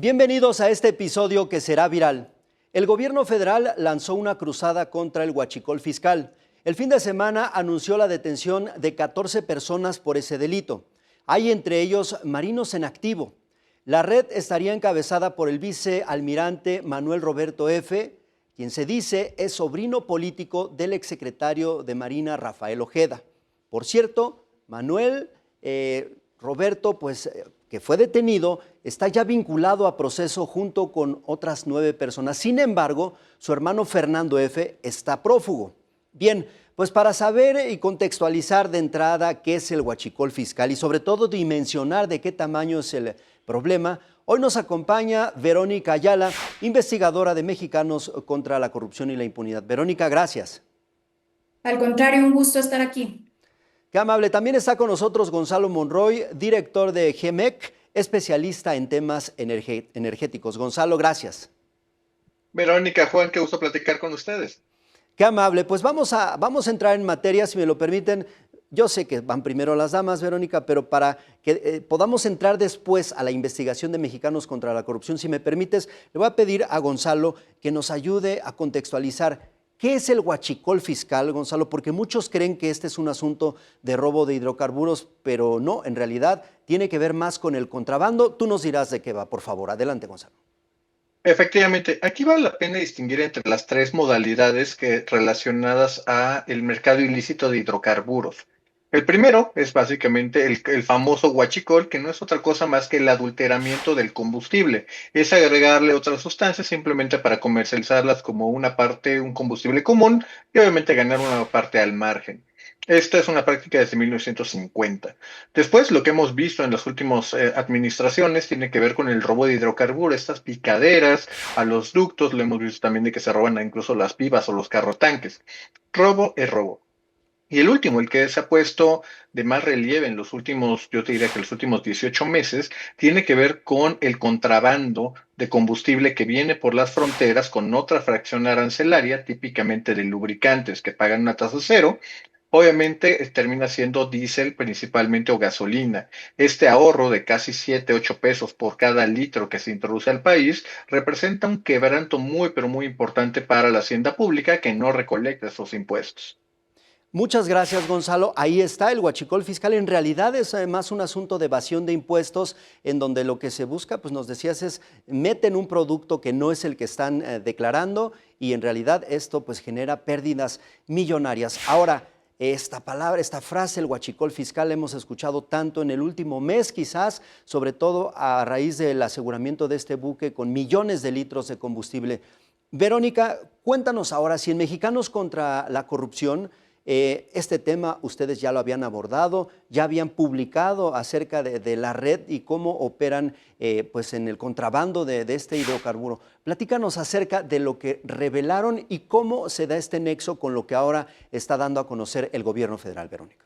Bienvenidos a este episodio que será viral. El gobierno federal lanzó una cruzada contra el huachicol fiscal. El fin de semana anunció la detención de 14 personas por ese delito. Hay entre ellos marinos en activo. La red estaría encabezada por el vicealmirante Manuel Roberto F., quien se dice es sobrino político del exsecretario de Marina Rafael Ojeda. Por cierto, Manuel Roberto, que fue detenido, está ya vinculado a proceso junto con otras 9 personas. Sin embargo, su hermano Fernando F. está prófugo. Bien, pues para saber y contextualizar de entrada qué es el huachicol fiscal y sobre todo dimensionar de qué tamaño es el problema, hoy nos acompaña Verónica Ayala, investigadora de Mexicanos contra la Corrupción y la Impunidad. Verónica, gracias. Al contrario, un gusto estar aquí. Qué amable. También está con nosotros Gonzalo Monroy, director de GEMEC, especialista en temas energéticos. Gonzalo, gracias. Verónica, Juan, qué gusto platicar con ustedes. Qué amable. Pues vamos a entrar en materia, si me lo permiten. Yo sé que van primero las damas, Verónica, pero para que podamos entrar después a la investigación de Mexicanos contra la Corrupción, si me permites, le voy a pedir a Gonzalo que nos ayude a contextualizar qué es el huachicol fiscal, Gonzalo, porque muchos creen que este es un asunto de robo de hidrocarburos, pero no, en realidad tiene que ver más con el contrabando. Tú nos dirás de qué va, por favor. Adelante, Gonzalo. Efectivamente, aquí vale la pena distinguir entre las 3 modalidades relacionadas a el mercado ilícito de hidrocarburos. El primero es básicamente el famoso huachicol, que no es otra cosa más que el adulteramiento del combustible. Es agregarle otras sustancias simplemente para comercializarlas como un combustible común y obviamente ganar una parte al margen. Esta es una práctica desde 1950. Después, lo que hemos visto en las últimas administraciones tiene que ver con el robo de hidrocarburos, estas picaderas a los ductos, lo hemos visto también de que se roban incluso las pibas o los carrotanques. Robo es robo. Y el último, el que se ha puesto de más relieve en los últimos, yo te diría que los últimos 18 meses, tiene que ver con el contrabando de combustible que viene por las fronteras con otra fracción arancelaria, típicamente de lubricantes que pagan una tasa cero. Obviamente termina siendo diésel principalmente o gasolina. Este ahorro de casi 7, 8 pesos por cada litro que se introduce al país representa un quebranto muy, pero muy importante para la hacienda pública que no recolecta esos impuestos. Muchas gracias, Gonzalo. Ahí está el huachicol fiscal. En realidad es además un asunto de evasión de impuestos en donde lo que se busca, pues nos decías, es meten un producto que no es el que están declarando y en realidad esto pues genera pérdidas millonarias. Ahora, esta palabra, esta frase, el huachicol fiscal, la hemos escuchado tanto en el último mes quizás, sobre todo a raíz del aseguramiento de este buque con millones de litros de combustible. Verónica, cuéntanos ahora, si en Mexicanos contra la Corrupción, este tema ustedes ya lo habían abordado, ya habían publicado acerca de la red y cómo operan pues en el contrabando de este hidrocarburo. Platícanos acerca de lo que revelaron y cómo se da este nexo con lo que ahora está dando a conocer el gobierno federal, Verónica.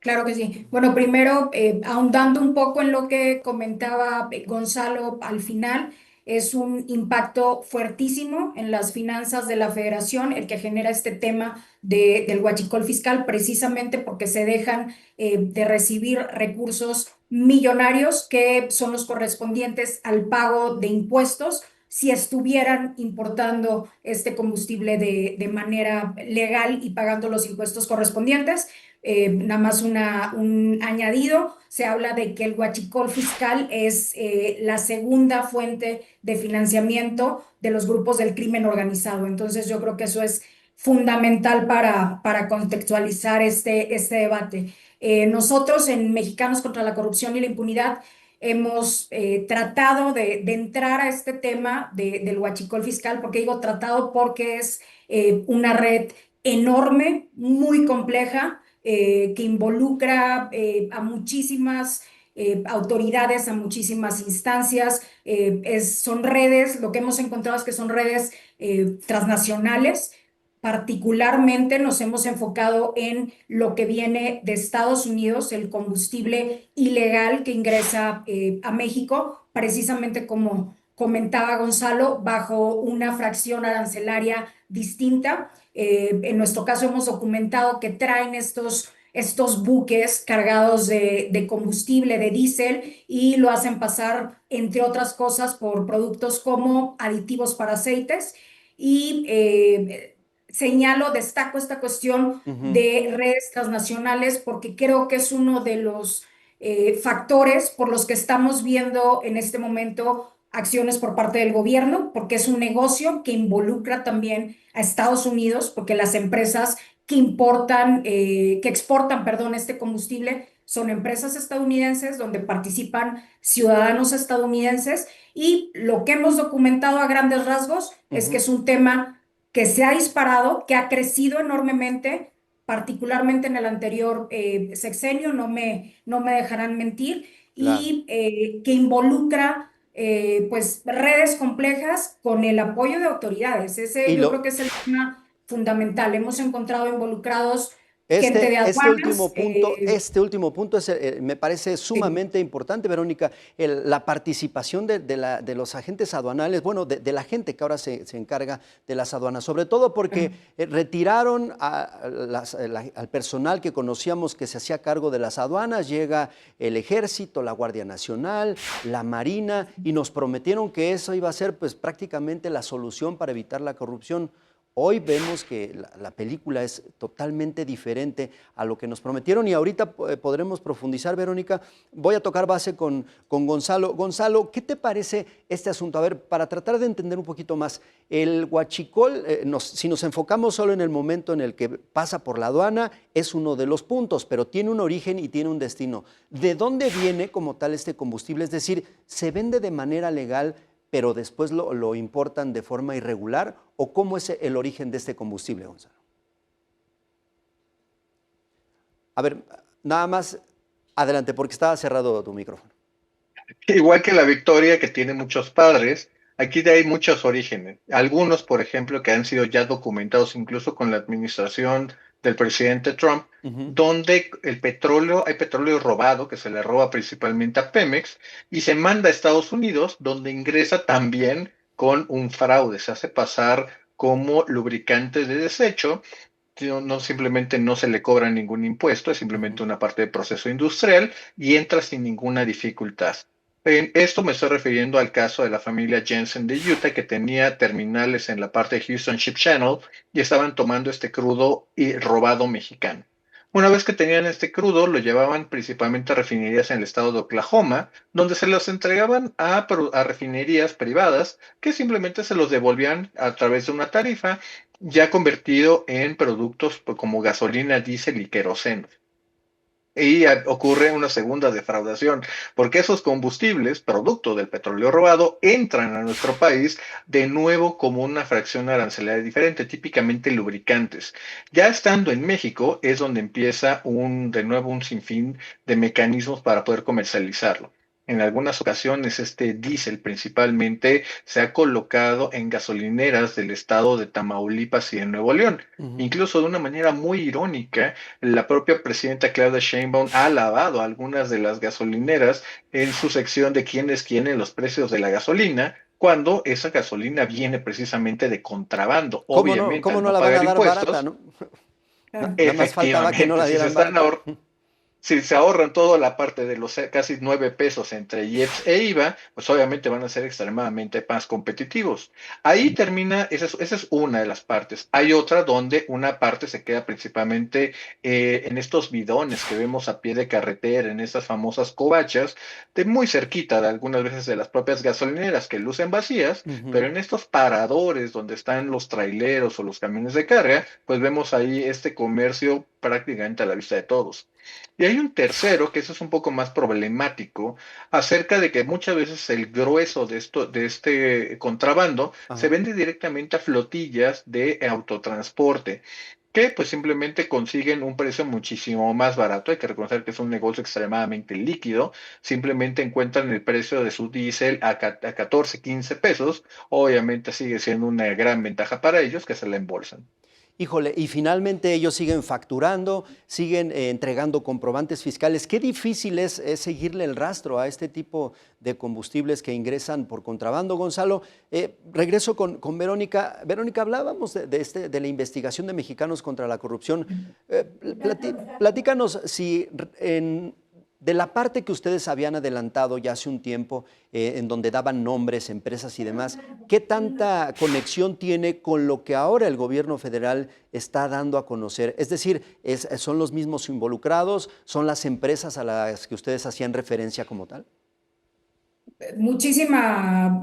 Claro que sí. Bueno, primero, ahondando un poco en lo que comentaba Gonzalo al final, es un impacto fuertísimo en las finanzas de la federación el que genera este tema del huachicol fiscal, precisamente porque se dejan de recibir recursos millonarios que son los correspondientes al pago de impuestos si estuvieran importando este combustible de manera legal y pagando los impuestos correspondientes. Nada más un añadido, se habla de que el huachicol fiscal es la segunda fuente de financiamiento de los grupos del crimen organizado. Entonces yo creo que eso es fundamental para contextualizar este debate. Nosotros en Mexicanos contra la Corrupción y la Impunidad hemos tratado de entrar a este tema del huachicol fiscal, porque digo tratado porque es una red enorme, muy compleja, que involucra a muchísimas autoridades, a muchísimas instancias. Son redes, lo que hemos encontrado es que son redes transnacionales. Particularmente nos hemos enfocado en lo que viene de Estados Unidos, el combustible ilegal que ingresa a México, precisamente como comentaba Gonzalo, bajo una fracción arancelaria distinta. En nuestro caso hemos documentado que traen estos estos buques cargados de combustible, de diésel, y lo hacen pasar, entre otras cosas, por productos como aditivos para aceites. Y destaco esta cuestión Ujú, de redes transnacionales porque creo que es uno de los factores por los que estamos viendo en este momento acciones por parte del gobierno, porque es un negocio que involucra también a Estados Unidos, porque las empresas que exportan, perdón, este combustible son empresas estadounidenses donde participan ciudadanos estadounidenses, y lo que hemos documentado a grandes rasgos es que ujú, es un tema que se ha disparado, que ha crecido enormemente, particularmente en el anterior sexenio, no me dejarán mentir, claro. y que involucra pues redes complejas con el apoyo de autoridades. Ese Y yo creo que lo, es el tema fundamental. Hemos encontrado involucrados gente de Este aduanas. último punto me parece Sí. sumamente importante, Verónica, la participación de los agentes aduanales, bueno, de la gente que ahora se encarga de las aduanas, sobre todo porque retiraron al personal que conocíamos que se hacía cargo de las aduanas, llega el Ejército, la Guardia Nacional, la Marina, y nos prometieron que eso iba a ser pues prácticamente la solución para evitar la corrupción. Hoy vemos que la película es totalmente diferente a lo que nos prometieron y ahorita podremos profundizar, Verónica. Voy a tocar base con Gonzalo. Gonzalo, ¿qué te parece este asunto? A ver, para tratar de entender un poquito más, el huachicol, si nos enfocamos solo en el momento en el que pasa por la aduana, es uno de los puntos, pero tiene un origen y tiene un destino. ¿De dónde viene como tal este combustible? Es decir, ¿se vende de manera legal, pero después lo importan de forma irregular? ¿O cómo es el origen de este combustible, Gonzalo? A ver, nada más adelante, porque estaba cerrado tu micrófono. Igual que la Victoria, que tiene muchos padres, aquí hay muchos orígenes. Algunos, por ejemplo, que han sido ya documentados incluso con la administración del presidente Trump, Ujú, donde hay petróleo robado, que se le roba principalmente a Pemex, y se manda a Estados Unidos, donde ingresa también con un fraude. Se hace pasar como lubricante de desecho. No, simplemente no se le cobra ningún impuesto, es ujú. simplemente una parte del proceso industrial y entra sin ninguna dificultad. En esto me estoy refiriendo al caso de la familia Jensen de Utah, que tenía terminales en la parte de Houston Ship Channel y estaban tomando este crudo y robado mexicano. Una vez que tenían este crudo, lo llevaban principalmente a refinerías en el estado de Oklahoma, donde se los entregaban a refinerías privadas que simplemente se los devolvían a través de una tarifa ya convertido en productos como gasolina, diésel y queroseno. Y ocurre una segunda defraudación, porque esos combustibles, producto del petróleo robado, entran a nuestro país de nuevo como una fracción arancelaria diferente, típicamente lubricantes. Ya estando en México es donde empieza de nuevo un sinfín de mecanismos para poder comercializarlo. En algunas ocasiones este diésel principalmente se ha colocado en gasolineras del estado de Tamaulipas y de Nuevo León, Ujú. incluso de una manera muy irónica. La propia presidenta Claudia Sheinbaum ha alabado algunas de las gasolineras en su sección de quién es quién en los precios de la gasolina, cuando esa gasolina viene precisamente de contrabando. Obviamente, Cómo al no no la van pagar a dar barata, impuestos, no? Claro. Nada más faltaba que no efectivamente, la si se dieran están barata. si se ahorran toda la parte de los casi 9 pesos entre IEPS e IVA, pues obviamente van a ser extremadamente más competitivos. Ahí termina, esa es una de las partes. Hay otra donde una parte se queda principalmente en estos bidones que vemos a pie de carretera, en estas famosas covachas, de muy cerquita de algunas veces de las propias gasolineras que lucen vacías, pero Ujú. en estos paradores donde están los traileros o los camiones de carga, pues vemos ahí este comercio prácticamente a la vista de todos. Y hay un tercero, que eso es un poco más problemático, acerca de que muchas veces el grueso de este contrabando se Ajá. vende directamente a flotillas de autotransporte, que pues simplemente consiguen un precio muchísimo más barato. Hay que reconocer que es un negocio extremadamente líquido. Simplemente encuentran el precio de su diésel a 14, 15 pesos. Obviamente sigue siendo una gran ventaja para ellos que se la embolsan. Híjole, y finalmente ellos siguen facturando, siguen entregando comprobantes fiscales. Qué difícil es seguirle el rastro a este tipo de combustibles que ingresan por contrabando, Gonzalo. Regreso con Verónica. Verónica, hablábamos de la investigación de Mexicanos contra la Corrupción. Platícanos si de la parte que ustedes habían adelantado ya hace un tiempo, en donde daban nombres, empresas y demás, ¿qué tanta conexión tiene con lo que ahora el gobierno federal está dando a conocer? Es decir, ¿son los mismos involucrados? ¿Son las empresas a las que ustedes hacían referencia como tal? Muchísima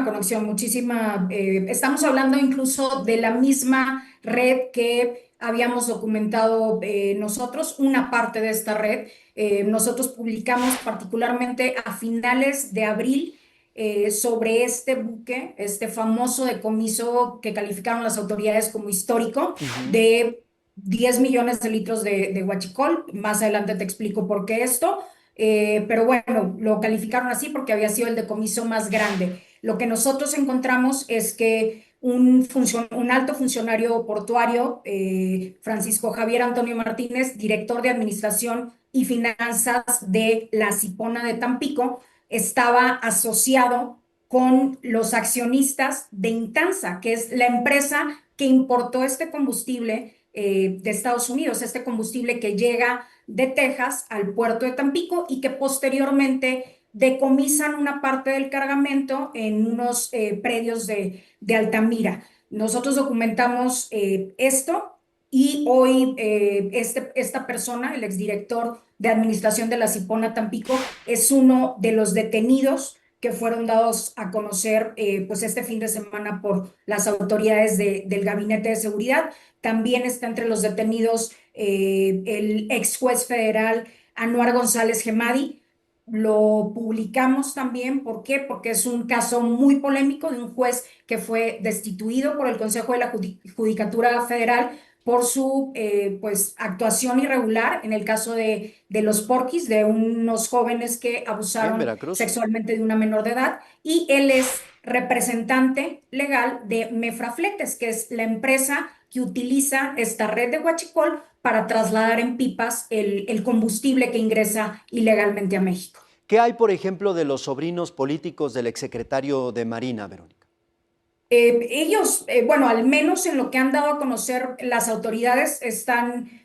conexión, estamos hablando incluso de la misma red que habíamos documentado nosotros, una parte de esta red. Nosotros publicamos particularmente a finales de abril sobre este buque, este famoso decomiso que calificaron las autoridades como histórico, de 10 millones de litros de huachicol. Más adelante te explico por qué esto. Pero bueno, lo calificaron así porque había sido el decomiso más grande. Lo que nosotros encontramos es que un alto funcionario portuario, Francisco Javier Antonio Martínez, director de Administración y Finanzas de la Cipona de Tampico, estaba asociado con los accionistas de Intansa, que es la empresa que importó este combustible de Estados Unidos, este combustible que llega de Texas al puerto de Tampico y que posteriormente decomisan una parte del cargamento en unos predios de Altamira. Nosotros documentamos esto y hoy esta persona, el exdirector de administración de la Cipona Tampico, es uno de los detenidos que fueron dados a conocer pues este fin de semana por las autoridades del Gabinete de Seguridad. También está entre los detenidos el ex juez federal Anuar González Gemadi. Lo publicamos también, ¿por qué? Porque es un caso muy polémico de un juez que fue destituido por el Consejo de la Judicatura Federal por su pues, actuación irregular en el caso de los porquis, de unos jóvenes que En abusaron Veracruz. sexualmente de una menor de edad, y él es representante legal de Mefrafletes, que es la empresa que utiliza esta red de huachicol para trasladar en pipas el combustible que ingresa ilegalmente a México. ¿Qué hay, por ejemplo, de los sobrinos políticos del exsecretario de Marina, Verónica? Ellos, bueno, al menos en lo que han dado a conocer las autoridades,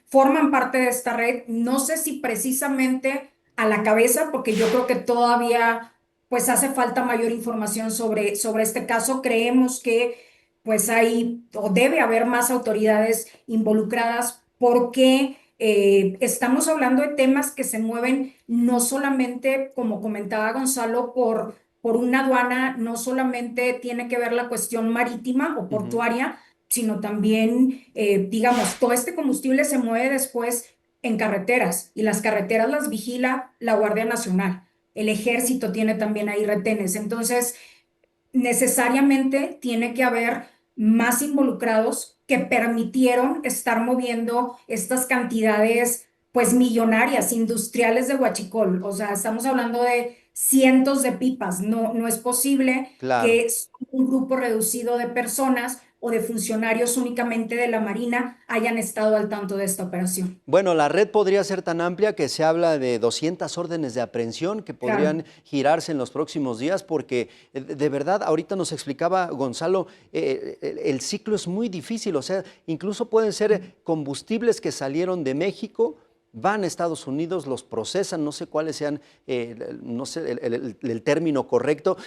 forman parte de esta red. No sé si precisamente a la cabeza, porque yo creo que todavía pues hace falta mayor información sobre este caso. Creemos que pues hay o debe haber más autoridades involucradas porque estamos hablando de temas que se mueven no solamente, como comentaba Gonzalo, por una aduana. No solamente tiene que ver la cuestión marítima o portuaria, sino también, digamos, todo este combustible se mueve después en carreteras y las carreteras las vigila la Guardia Nacional. El ejército tiene también ahí retenes. Entonces, necesariamente tiene que haber más involucrados que permitieron estar moviendo estas cantidades pues millonarias, industriales de huachicol. O sea, estamos hablando de cientos de pipas. No es posible Claro. que un grupo reducido de personas o de funcionarios únicamente de la Marina hayan estado al tanto de esta operación. Bueno, la red podría ser tan amplia que se habla de 200 órdenes de aprehensión que Claro. podrían girarse en los próximos días, porque de verdad, ahorita nos explicaba Gonzalo, el ciclo es muy difícil. O sea, incluso pueden ser combustibles que salieron de México, van a Estados Unidos, los procesan, no sé cuáles sean, no sé el término correcto,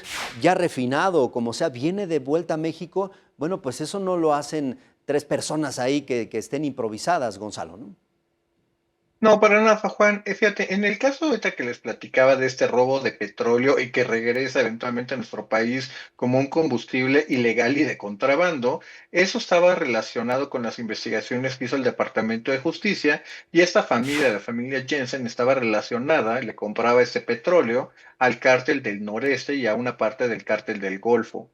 ya refinado o como sea, viene de vuelta a México. Bueno, pues eso no lo hacen tres personas ahí que estén improvisadas, Gonzalo, ¿no? No, para nada, Juan. Fíjate, en el caso ahorita que les platicaba de este robo de petróleo y que regresa eventualmente a nuestro país como un combustible ilegal y de contrabando, eso estaba relacionado con las investigaciones que hizo el Departamento de Justicia, y esta familia, la familia Jensen, estaba relacionada, le compraba este petróleo al cártel del Noreste y a una parte del cártel del Golfo.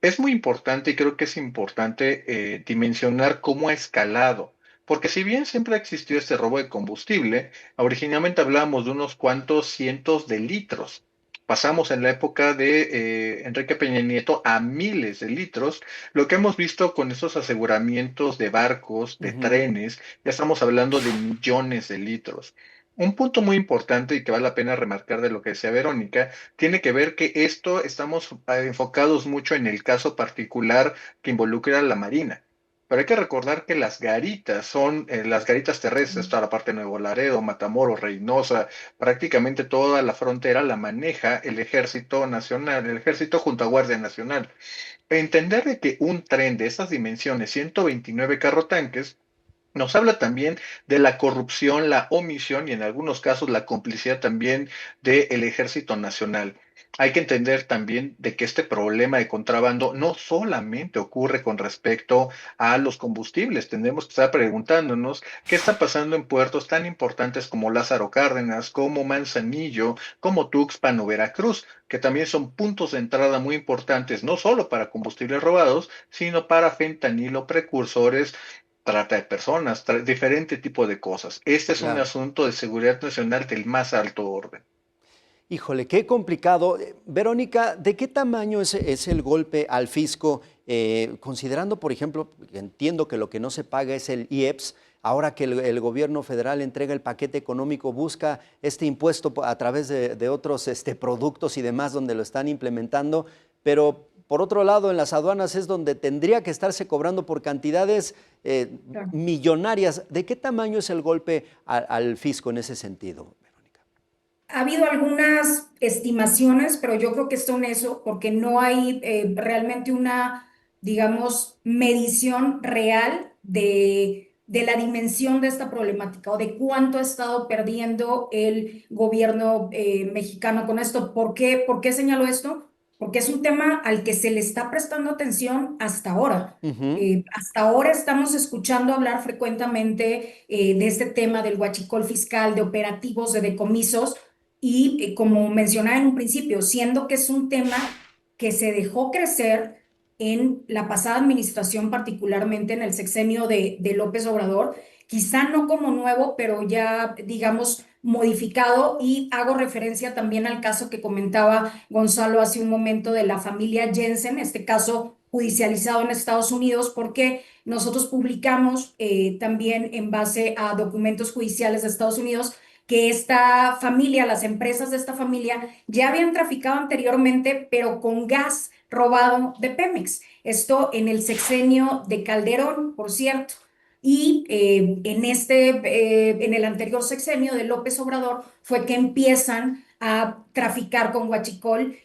Es muy importante, y creo que es importante dimensionar cómo ha escalado, porque si bien siempre ha existido este robo de combustible, originalmente hablábamos de unos cuantos cientos de litros. pasamos en la época de Enrique Peña Nieto a miles de litros. Lo que hemos visto con estos aseguramientos de barcos, de Ujú. trenes, ya estamos hablando de millones de litros. Un punto muy importante y que vale la pena remarcar de lo que decía Verónica, tiene que ver que esto estamos enfocados mucho en el caso particular que involucra a la Marina. Pero hay que recordar que las garitas son las garitas terrestres, toda la parte de Nuevo Laredo, Matamoros, Reynosa, prácticamente toda la frontera la maneja el Ejército Nacional, el Ejército junto a Guardia Nacional. Entender de que un tren de esas dimensiones, 129 carrotanques, nos habla también de la corrupción, la omisión y en algunos casos la complicidad también del Ejército Nacional. Hay que entender también de que este problema de contrabando no solamente ocurre con respecto a los combustibles. Tendremos que estar preguntándonos qué está pasando en puertos tan importantes como Lázaro Cárdenas, como Manzanillo, como Tuxpan o Veracruz, que también son puntos de entrada muy importantes, no solo para combustibles robados, sino para fentanilo, precursores, trata de personas, diferente tipo de cosas. Este es un Claro. asunto de seguridad nacional del más alto orden. Híjole, qué complicado. Verónica, ¿de qué tamaño es el golpe al fisco? Considerando, por ejemplo, entiendo que lo que no se paga es el IEPS, ahora que el gobierno federal entrega el paquete económico, busca este impuesto a través de otros productos y demás donde lo están implementando, pero por otro lado, en las aduanas es donde tendría que estarse cobrando por cantidades Claro. millonarias. ¿De qué tamaño es el golpe al fisco en ese sentido, Verónica? Ha habido algunas estimaciones, pero yo creo que esto en eso, porque no hay realmente una, digamos, medición real de la dimensión de esta problemática o de cuánto ha estado perdiendo el gobierno mexicano con esto. Por qué señalo esto? Porque es un tema al que se le está prestando atención hasta ahora. Ujú. Hasta ahora estamos escuchando hablar frecuentemente de este tema del huachicol fiscal, de operativos, de decomisos y como mencionaba en un principio, siendo que es un tema que se dejó crecer en la pasada administración, particularmente en el sexenio de López Obrador, quizá no como nuevo, pero ya, digamos, modificado. Y hago referencia también al caso que comentaba Gonzalo hace un momento de la familia Jensen, este caso judicializado en Estados Unidos, porque nosotros publicamos también en base a documentos judiciales de Estados Unidos que esta familia, las empresas de esta familia, ya habían traficado anteriormente, pero con gas robado de Pemex. Esto en el sexenio de Calderón, por cierto. Y en el anterior sexenio de López Obrador fue que empiezan a traficar con huachicol,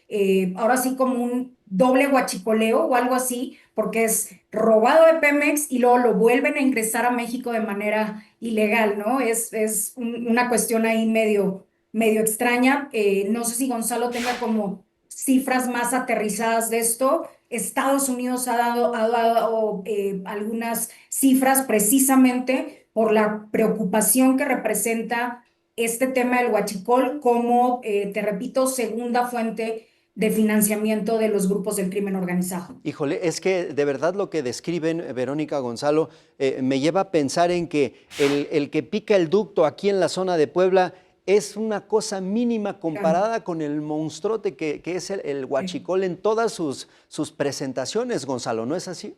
ahora sí como un doble huachicoleo o algo así, porque es robado de Pemex y luego lo vuelven a ingresar a México de manera ilegal, ¿no? Es una cuestión ahí medio extraña. No sé si Gonzalo tenga como cifras más aterrizadas de esto. Estados Unidos ha dado algunas cifras precisamente por la preocupación que representa este tema del huachicol como, te repito, segunda fuente de financiamiento de los grupos del crimen organizado. Híjole, es que de verdad lo que describen Verónica, Gonzalo, me lleva a pensar en que el que pica el ducto aquí en la zona de Puebla es una cosa mínima Claro. comparada con el monstruote que es el huachicol en todas sus presentaciones, Gonzalo, ¿no es así?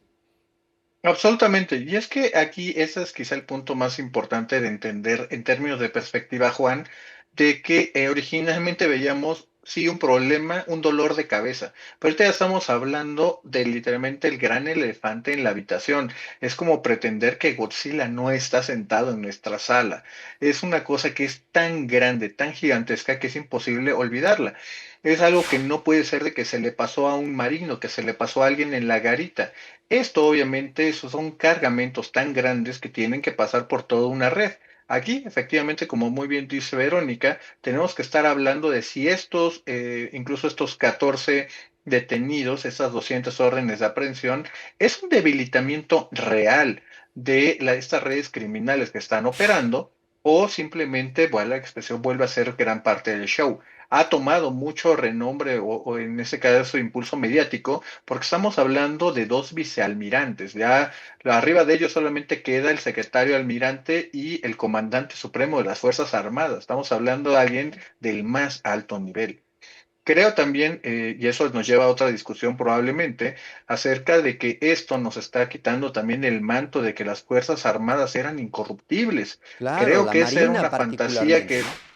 Absolutamente. Y es que aquí ese es quizá el punto más importante de entender en términos de perspectiva, Juan, de que originalmente veíamos, sí, un problema, un dolor de cabeza, pero ahorita ya estamos hablando de literalmente el gran elefante en la habitación. Es como pretender que Godzilla no está sentado en nuestra sala. Es una cosa que es tan grande, tan gigantesca, que es imposible olvidarla. Es algo que no puede ser de que se le pasó a un marino, que se le pasó a alguien en la garita. Esto obviamente esos son cargamentos tan grandes que tienen que pasar por toda una red. Aquí, efectivamente, como muy bien dice Verónica, tenemos que estar hablando de si estos, incluso estos 14 detenidos, esas 200 órdenes de aprehensión, es un debilitamiento real de estas redes criminales que están operando o simplemente, bueno, la expresión vuelve a ser gran parte del show. Ha tomado mucho renombre o en ese caso impulso mediático porque estamos hablando de dos vicealmirantes. Ya arriba de ellos solamente queda el secretario almirante y el comandante supremo de las Fuerzas Armadas. Estamos hablando de alguien del más alto nivel. Creo también, y eso nos lleva a otra discusión probablemente, acerca de que esto nos está quitando también el manto de que las Fuerzas Armadas eran incorruptibles. Claro, Creo la que esa era Marina una fantasía particularmente, que ¿no?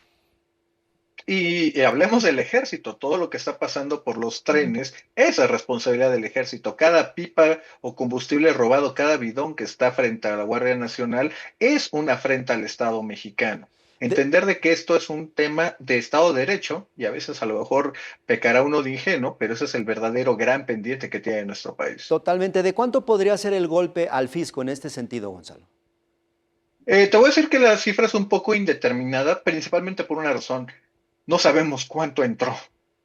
y hablemos del ejército, todo lo que está pasando por los trenes, esa es responsabilidad del ejército. Cada pipa o combustible robado, cada bidón que está frente a la Guardia Nacional es una afrenta al Estado mexicano. De- Entender de que esto es un tema de Estado de Derecho, y a veces a lo mejor pecará uno de ingenuo, pero ese es el verdadero gran pendiente que tiene nuestro país. Totalmente. ¿De cuánto podría ser el golpe al fisco en este sentido, Gonzalo? Te voy a decir que la cifra es un poco indeterminada, principalmente por una razón. No sabemos cuánto entró.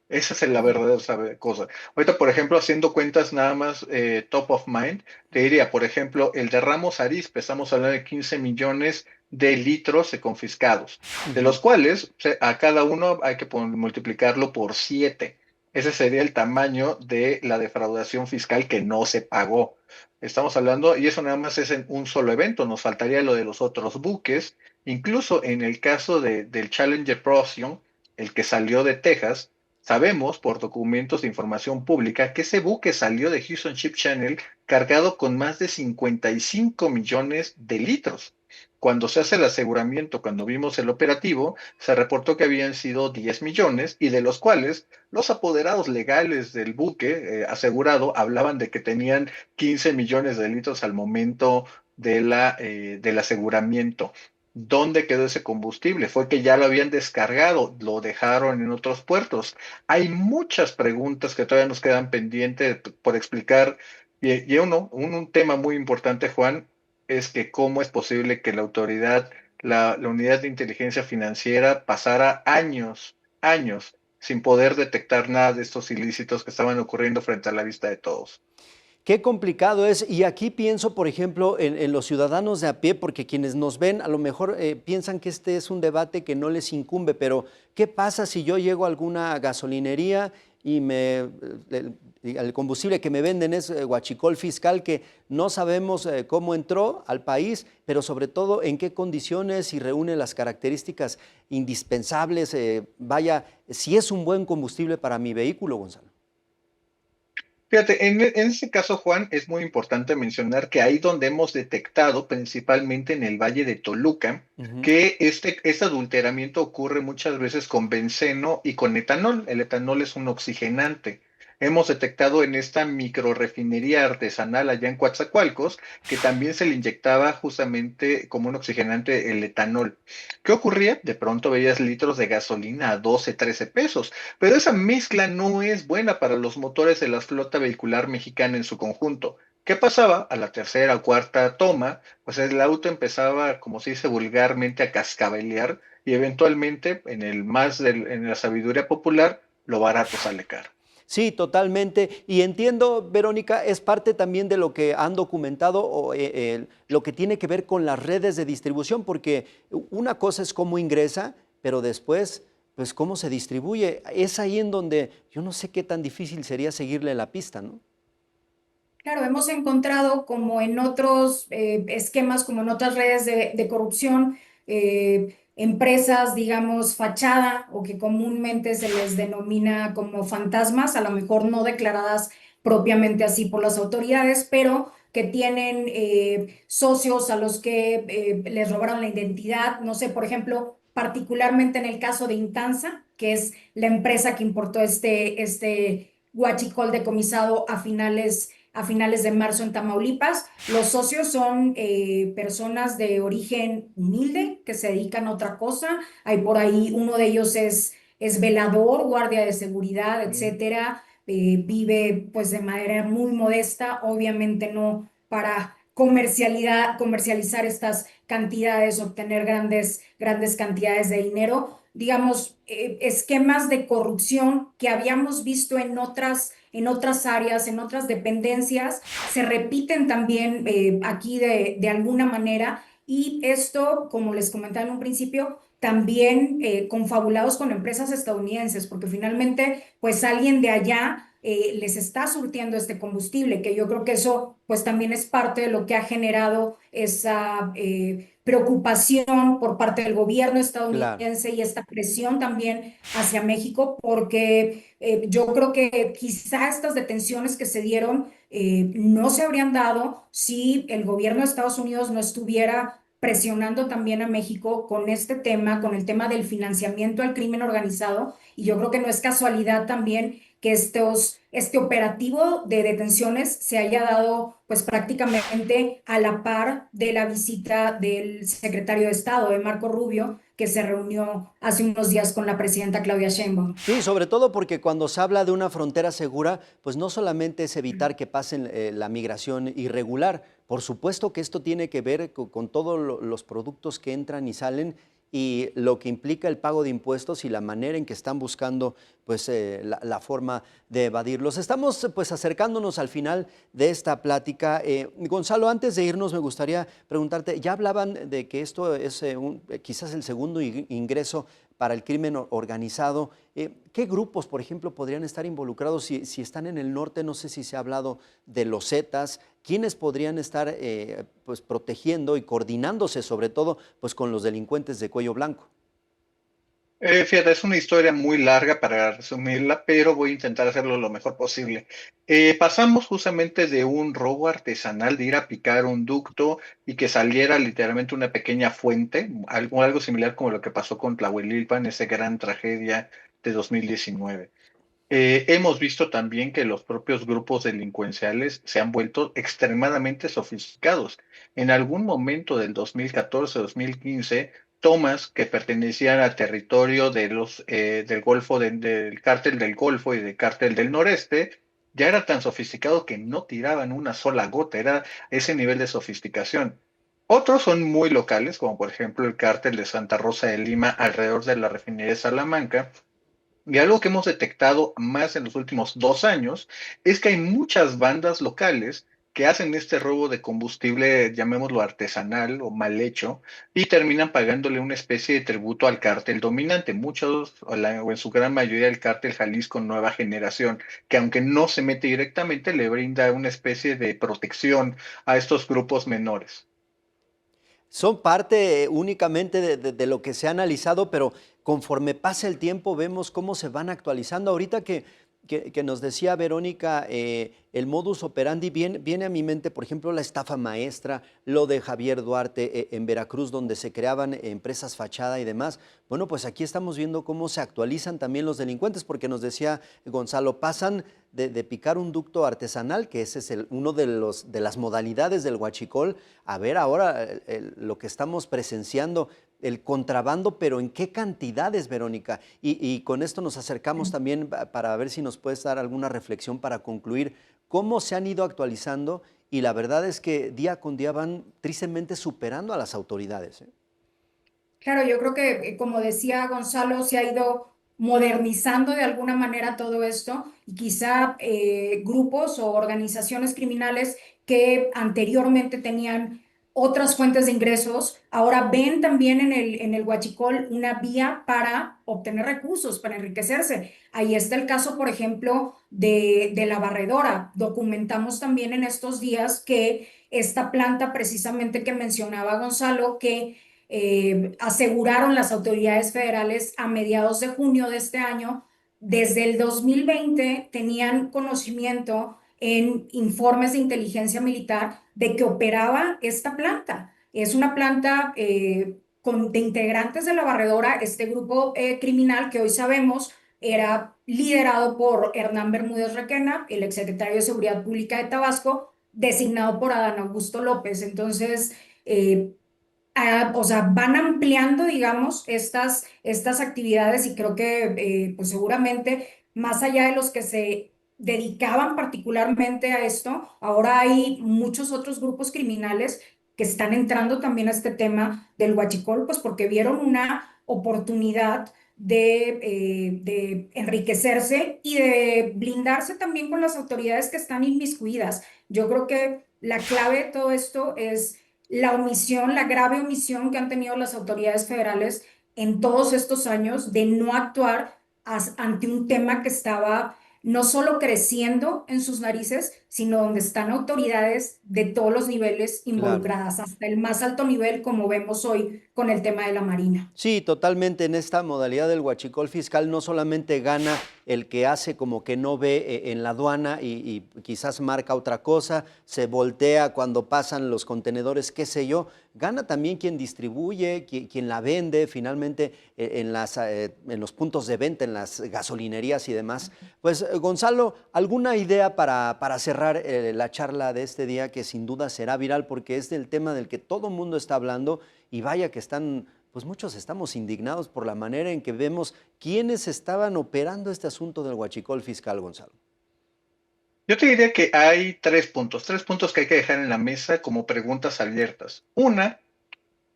Esa es la verdadera cosa. Ahorita, por ejemplo, haciendo cuentas nada más top of mind, te diría, por ejemplo, el de Ramos Arizpe, estamos hablando de 15 millones de litros confiscados, de Ujú. los cuales a cada uno hay que multiplicarlo por 7. Ese sería el tamaño de la defraudación fiscal que no se pagó. Estamos hablando, y eso nada más es en un solo evento, nos faltaría lo de los otros buques, incluso en el caso del Challenger Procyon, el que salió de Texas, sabemos por documentos de información pública que ese buque salió de Houston Ship Channel cargado con más de 55 millones de litros. Cuando se hace el aseguramiento, cuando vimos el operativo, se reportó que habían sido 10 millones y de los cuales los apoderados legales del buque asegurado hablaban de que tenían 15 millones de litros al momento del aseguramiento. ¿Dónde quedó ese combustible? Fue que ya lo habían descargado, lo dejaron en otros puertos. Hay muchas preguntas que todavía nos quedan pendientes por explicar. Y un tema muy importante, Juan, es que cómo es posible que la autoridad, la unidad de inteligencia financiera, pasara años, sin poder detectar nada de estos ilícitos que estaban ocurriendo frente a la vista de todos. Qué complicado es, y aquí pienso, por ejemplo, en los ciudadanos de a pie, porque quienes nos ven a lo mejor piensan que este es un debate que no les incumbe, pero ¿qué pasa si yo llego a alguna gasolinería y el combustible que me venden es huachicol fiscal, que no sabemos cómo entró al país, pero sobre todo en qué condiciones y reúne las características indispensables? Vaya, si es un buen combustible para mi vehículo, Gonzalo. Fíjate, en este caso, Juan, es muy importante mencionar que ahí donde hemos detectado, principalmente en el Valle de Toluca, Ujú. que este adulteramiento ocurre muchas veces con benceno y con etanol. El etanol es un oxigenante. Hemos detectado en esta microrefinería artesanal allá en Coatzacoalcos que también se le inyectaba justamente como un oxigenante el etanol. ¿Qué ocurría? De pronto veías litros de gasolina a 12, 13 pesos. Pero esa mezcla no es buena para los motores de la flota vehicular mexicana en su conjunto. ¿Qué pasaba? A la tercera o cuarta toma, pues el auto empezaba, como se dice vulgarmente, a cascabelear y eventualmente, en la sabiduría popular, lo barato sale caro. Sí, totalmente. Y entiendo, Verónica, es parte también de lo que han documentado o lo que tiene que ver con las redes de distribución, porque una cosa es cómo ingresa, pero después, pues cómo se distribuye. Es ahí en donde yo no sé qué tan difícil sería seguirle la pista, ¿no? Claro, hemos encontrado como en otros esquemas, como en otras redes de corrupción, empresas, digamos, fachada o que comúnmente se les denomina como fantasmas, a lo mejor no declaradas propiamente así por las autoridades, pero que tienen socios a los que les robaron la identidad. No sé, por ejemplo, particularmente en el caso de Intanza, que es la empresa que importó este huachicol decomisado a finales de marzo en Tamaulipas. Los socios son personas de origen humilde que se dedican a otra cosa. Hay por ahí, uno de ellos es velador, guardia de seguridad, etcétera. Vive pues de manera muy modesta, obviamente no para comercializar estas cantidades, obtener grandes cantidades de dinero, digamos, esquemas de corrupción que habíamos visto en otras áreas, en otras dependencias, se repiten también aquí de alguna manera. Y esto, como les comentaba en un principio, también confabulados con empresas estadounidenses, porque finalmente, pues alguien de allá les está surtiendo este combustible, que yo creo que eso pues también es parte de lo que ha generado esa preocupación por parte del gobierno Claro. estadounidense y esta presión también hacia México, porque yo creo que quizá estas detenciones que se dieron no se habrían dado si el gobierno de Estados Unidos no estuviera presionando también a México con este tema, con el tema del financiamiento al crimen organizado. Y yo creo que no es casualidad también que este operativo de detenciones se haya dado pues prácticamente a la par de la visita del secretario de Estado, de Marco Rubio, que se reunió hace unos días con la presidenta Claudia Sheinbaum. Sí, sobre todo porque cuando se habla de una frontera segura, pues no solamente es evitar que pasen la migración irregular, por supuesto que esto tiene que ver con todos los productos que entran y salen y lo que implica el pago de impuestos y la manera en que están buscando pues la forma de evadirlos. Estamos pues acercándonos al final de esta plática. Gonzalo, antes de irnos me gustaría preguntarte, ya hablaban de que esto es quizás el segundo ingreso para el crimen organizado. ¿Qué grupos, por ejemplo, podrían estar involucrados si están en el norte? No sé si se ha hablado de los Zetas. ¿Quiénes podrían estar pues, protegiendo y coordinándose, sobre todo, pues, con los delincuentes de cuello blanco? Fíjate, es una historia muy larga para resumirla, pero voy a intentar hacerlo lo mejor posible. Pasamos justamente de un robo artesanal, de ir a picar un ducto y que saliera literalmente una pequeña fuente, algo similar como lo que pasó con Tlahuelilpan, esa gran tragedia de 2019. Hemos visto también que los propios grupos delincuenciales se han vuelto extremadamente sofisticados. En algún momento del 2014-2015, tomas que pertenecían al territorio de del Golfo, del Cártel del Golfo y del Cártel del Noreste, ya era tan sofisticado que no tiraban una sola gota, era ese nivel de sofisticación. Otros son muy locales, como por ejemplo el Cártel de Santa Rosa de Lima alrededor de la refinería de Salamanca, y algo que hemos detectado más en los últimos 2 años es que hay muchas bandas locales que hacen este robo de combustible, llamémoslo artesanal o mal hecho, y terminan pagándole una especie de tributo al cártel dominante, muchos o en su gran mayoría el cártel Jalisco Nueva Generación, que aunque no se mete directamente, le brinda una especie de protección a estos grupos menores. Son parte únicamente de lo que se ha analizado, pero conforme pasa el tiempo vemos cómo se van actualizando. Ahorita que nos decía Verónica, el modus operandi, viene a mi mente, por ejemplo, la estafa maestra, lo de Javier Duarte en Veracruz, donde se creaban empresas fachada y demás. Bueno, pues aquí estamos viendo cómo se actualizan también los delincuentes, porque nos decía Gonzalo, pasan de picar un ducto artesanal, que ese es uno de las modalidades del huachicol, a ver ahora lo que estamos presenciando, el contrabando, pero ¿en qué cantidades, Verónica? Y con esto nos acercamos también para ver si nos puedes dar alguna reflexión para concluir cómo se han ido actualizando y la verdad es que día con día van tristemente superando a las autoridades, ¿eh? Claro, yo creo que, como decía Gonzalo, se ha ido modernizando de alguna manera todo esto y quizá grupos o organizaciones criminales que anteriormente tenían otras fuentes de ingresos, ahora ven también en el huachicol una vía para obtener recursos, para enriquecerse. Ahí está el caso, por ejemplo, de la barredora. Documentamos también en estos días que esta planta precisamente que mencionaba Gonzalo, que aseguraron las autoridades federales a mediados de junio de este año, desde el 2020 tenían conocimiento en informes de inteligencia militar de que operaba esta planta. Es una planta de integrantes de la barredora, este grupo criminal que hoy sabemos era liderado por Hernán Bermúdez Requena, el exsecretario de Seguridad Pública de Tabasco, designado por Adán Augusto López. Entonces, o sea, van ampliando, digamos, estas actividades y creo que pues seguramente más allá de los que se dedicaban particularmente a esto, ahora hay muchos otros grupos criminales que están entrando también a este tema del huachicol, pues porque vieron una oportunidad de enriquecerse y de blindarse también con las autoridades que están inmiscuidas. Yo creo que la clave de todo esto es la omisión, la grave omisión que han tenido las autoridades federales en todos estos años de no actuar ante un tema que estaba no solo creciendo en sus narices, sino donde están autoridades de todos los niveles Claro. involucradas, hasta el más alto nivel, como vemos hoy con el tema de la Marina. Sí, totalmente. En esta modalidad del huachicol fiscal no solamente gana el que hace como que no ve en la aduana y quizás marca otra cosa, se voltea cuando pasan los contenedores, qué sé yo, gana también quien distribuye, quien la vende finalmente en los puntos de venta, en las gasolinerías y demás. Pues Gonzalo, ¿alguna idea para cerrar la charla de este día que sin duda será viral porque es del tema del que todo el mundo está hablando y vaya que están pues muchos estamos indignados por la manera en que vemos quiénes estaban operando este asunto del huachicol fiscal, Gonzalo? Yo te diría que hay tres puntos que hay que dejar en la mesa como preguntas abiertas. Una,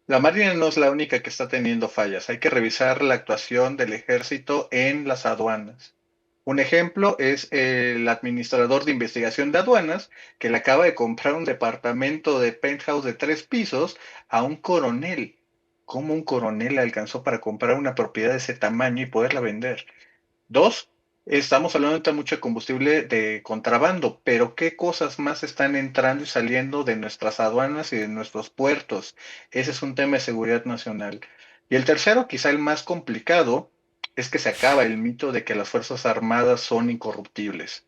la Marina no es la única que está teniendo fallas. Hay que revisar la actuación del ejército en las aduanas. Un ejemplo es el administrador de investigación de aduanas, que le acaba de comprar un departamento de penthouse de 3 pisos a un coronel. ¿Cómo un coronel le alcanzó para comprar una propiedad de ese tamaño y poderla vender? Dos, estamos hablando de mucho de combustible de contrabando, pero ¿qué cosas más están entrando y saliendo de nuestras aduanas y de nuestros puertos? Ese es un tema de seguridad nacional. Y el tercero, quizá el más complicado, es que se acaba el mito de que las Fuerzas Armadas son incorruptibles.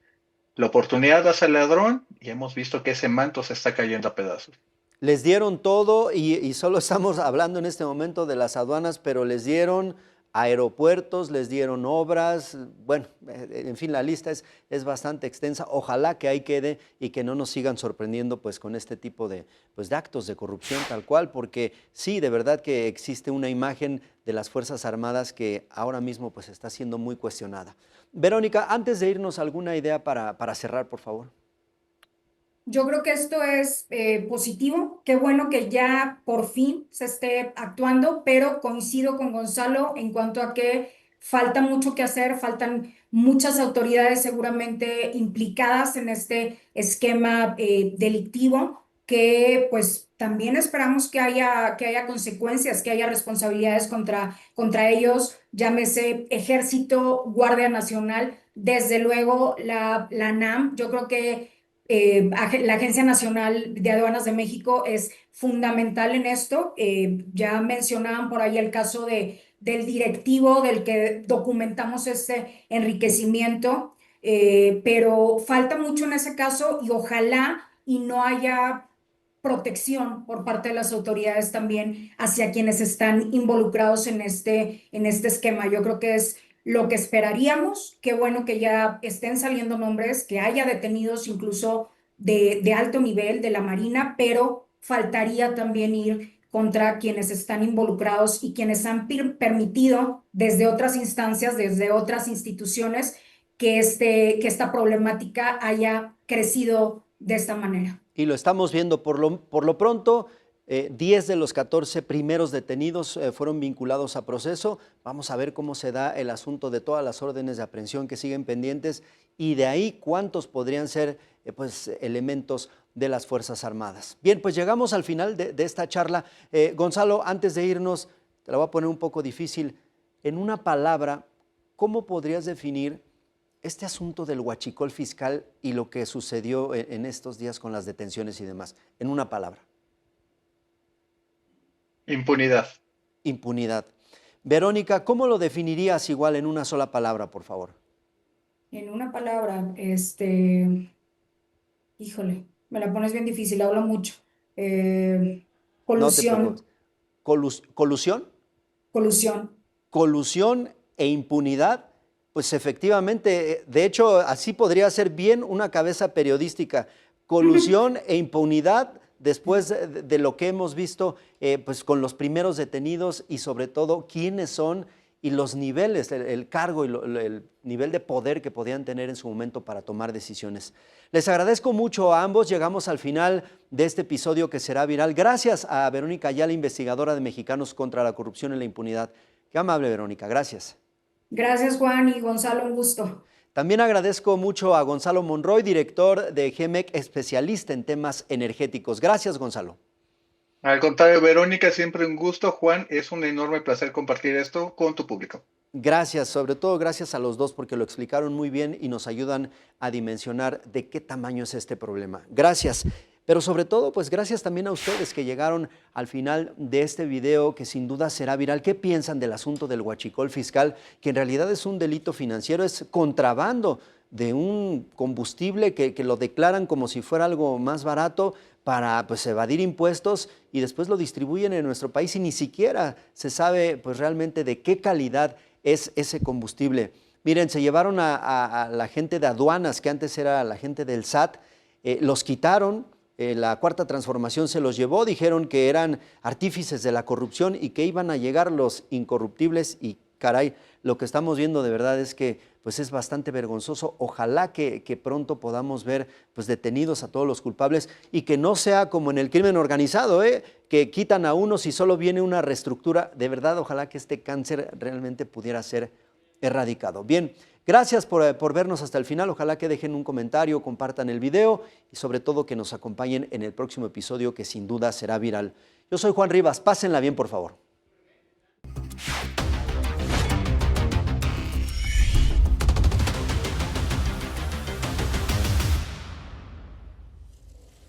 La oportunidad hace al ladrón y hemos visto que ese manto se está cayendo a pedazos. Les dieron todo y solo estamos hablando en este momento de las aduanas, pero les dieron aeropuertos, les dieron obras, bueno, en fin, la lista es bastante extensa. Ojalá que ahí quede y que no nos sigan sorprendiendo pues con este tipo pues, de actos de corrupción tal cual, porque sí, de verdad que existe una imagen de las Fuerzas Armadas que ahora mismo pues está siendo muy cuestionada. Verónica, antes de irnos, ¿alguna idea para cerrar, por favor? Yo creo que esto es positivo, qué bueno que ya por fin se esté actuando, pero coincido con Gonzalo en cuanto a que falta mucho que hacer, faltan muchas autoridades seguramente implicadas en este esquema delictivo, que pues también esperamos que haya consecuencias, que haya responsabilidades contra ellos, llámese Ejército, Guardia Nacional, desde luego la NAM. Yo creo que la Agencia Nacional de Aduanas de México es fundamental en esto. Ya mencionaban por ahí el caso del directivo del que documentamos este enriquecimiento, pero falta mucho en ese caso y ojalá y no haya protección por parte de las autoridades también hacia quienes están involucrados en este esquema. Yo creo que es lo que esperaríamos. Qué bueno que ya estén saliendo nombres, que haya detenidos incluso de alto nivel de la Marina, pero faltaría también ir contra quienes están involucrados y quienes han permitido desde otras instancias, desde otras instituciones, que esta problemática haya crecido de esta manera. Y lo estamos viendo por lo pronto. 10 de los 14 primeros detenidos fueron vinculados a proceso. Vamos a ver cómo se da el asunto de todas las órdenes de aprehensión que siguen pendientes y de ahí cuántos podrían ser pues, elementos de las Fuerzas Armadas. Bien, pues llegamos al final de esta charla. Gonzalo, antes de irnos, te la voy a poner un poco difícil. En una palabra, ¿cómo podrías definir este asunto del huachicol fiscal y lo que sucedió en estos días con las detenciones y demás? En una palabra. Impunidad. Impunidad. Verónica, ¿cómo lo definirías igual en una sola palabra, por favor? En una palabra, híjole, me la pones bien difícil, hablo mucho. No te preocupes. Colusión, ¿Colusión? colusión. Colusión e impunidad, pues efectivamente, de hecho, así podría ser bien una cabeza periodística. Colusión e impunidad después de lo que hemos visto pues con los primeros detenidos y sobre todo quiénes son y los niveles, el cargo y el nivel de poder que podían tener en su momento para tomar decisiones. Les agradezco mucho a ambos, llegamos al final de este episodio que será viral. Gracias a Verónica Ayala, investigadora de Mexicanos contra la Corrupción y la Impunidad. Qué amable, Verónica, gracias. Gracias, Juan y Gonzalo, un gusto. También agradezco mucho a Gonzalo Monroy, director de GEMEC, especialista en temas energéticos. Gracias, Gonzalo. Al contrario, Verónica, siempre un gusto. Juan, es un enorme placer compartir esto con tu público. Gracias, sobre todo gracias a los dos porque lo explicaron muy bien y nos ayudan a dimensionar de qué tamaño es este problema. Gracias. Pero sobre todo, pues gracias también a ustedes que llegaron al final de este video que sin duda será viral. ¿Qué piensan del asunto del huachicol fiscal? Que en realidad es un delito financiero, es contrabando de un combustible que lo declaran como si fuera algo más barato para pues evadir impuestos y después lo distribuyen en nuestro país y ni siquiera se sabe pues realmente de qué calidad es ese combustible. Miren, se llevaron a la gente de aduanas, que antes era la gente del SAT, los quitaron. La Cuarta Transformación se los llevó, dijeron que eran artífices de la corrupción y que iban a llegar los incorruptibles y caray, lo que estamos viendo de verdad es que pues es bastante vergonzoso. Ojalá que pronto podamos ver pues detenidos a todos los culpables y que no sea como en el crimen organizado, que quitan a unos y solo viene una reestructura. De verdad, ojalá que este cáncer realmente pudiera ser erradicado. Bien, gracias por vernos hasta el final. Ojalá que dejen un comentario, compartan el video y sobre todo que nos acompañen en el próximo episodio que sin duda será viral. Yo soy Juan Rivas, pásenla bien por favor.